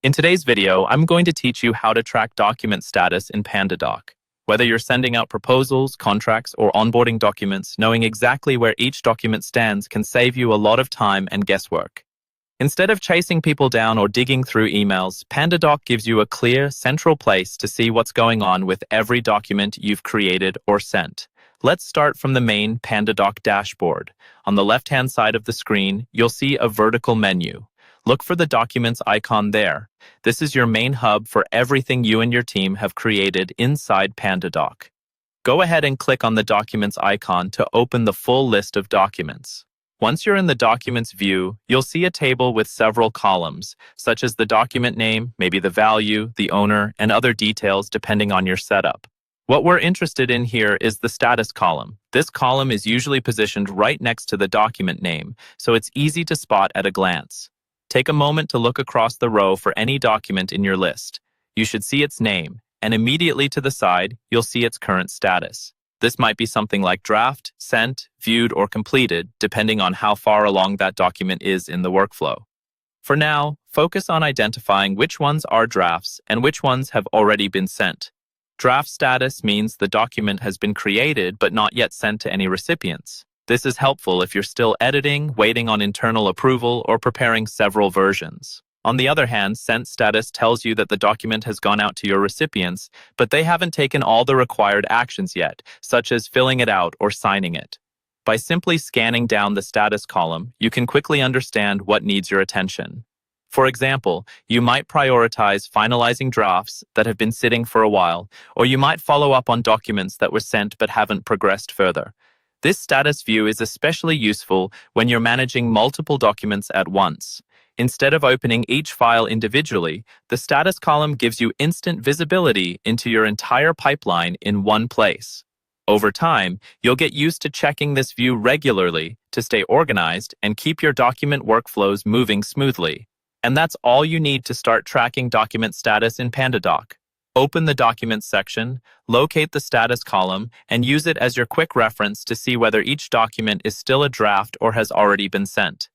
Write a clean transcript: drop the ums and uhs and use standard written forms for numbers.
In today's video, I'm going to teach you how to track document status in Pandadoc. Whether you're sending out proposals, contracts, or onboarding documents, knowing exactly where each document stands can save you a lot of time and guesswork. Instead of chasing people down or digging through emails, Pandadoc gives you a clear, central place to see what's going on with every document you've created or sent. Let's start from the main Pandadoc dashboard. On the left-hand side of the screen, you'll see a vertical menu. Look for the Documents icon there. This is your main hub for everything you and your team have created inside Pandadoc. Go ahead and click on the Documents icon to open the full list of documents. Once you're in the Documents view, you'll see a table with several columns, such as the document name, maybe the value, the owner, and other details depending on your setup. What we're interested in here is the status column. This column is usually positioned right next to the document name, so it's easy to spot at a glance. Take a moment to look across the row for any document in your list. You should see its name, and immediately to the side, you'll see its current status. This might be something like draft, sent, viewed, or completed, depending on how far along that document is in the workflow. For now, focus on identifying which ones are drafts and which ones have already been sent. Draft status means the document has been created but not yet sent to any recipients. This is helpful if you're still editing, waiting on internal approval, or preparing several versions. On the other hand, sent status tells you that the document has gone out to your recipients, but they haven't taken all the required actions yet, such as filling it out or signing it. By simply scanning down the status column, you can quickly understand what needs your attention. For example, you might prioritize finalizing drafts that have been sitting for a while, or you might follow up on documents that were sent but haven't progressed further. This status view is especially useful when you're managing multiple documents at once. Instead of opening each file individually, the status column gives you instant visibility into your entire pipeline in one place. Over time, you'll get used to checking this view regularly to stay organized and keep your document workflows moving smoothly. And that's all you need to start tracking document status in Pandadoc. Open the Documents section, locate the status column, and use it as your quick reference to see whether each document is still a draft or has already been sent.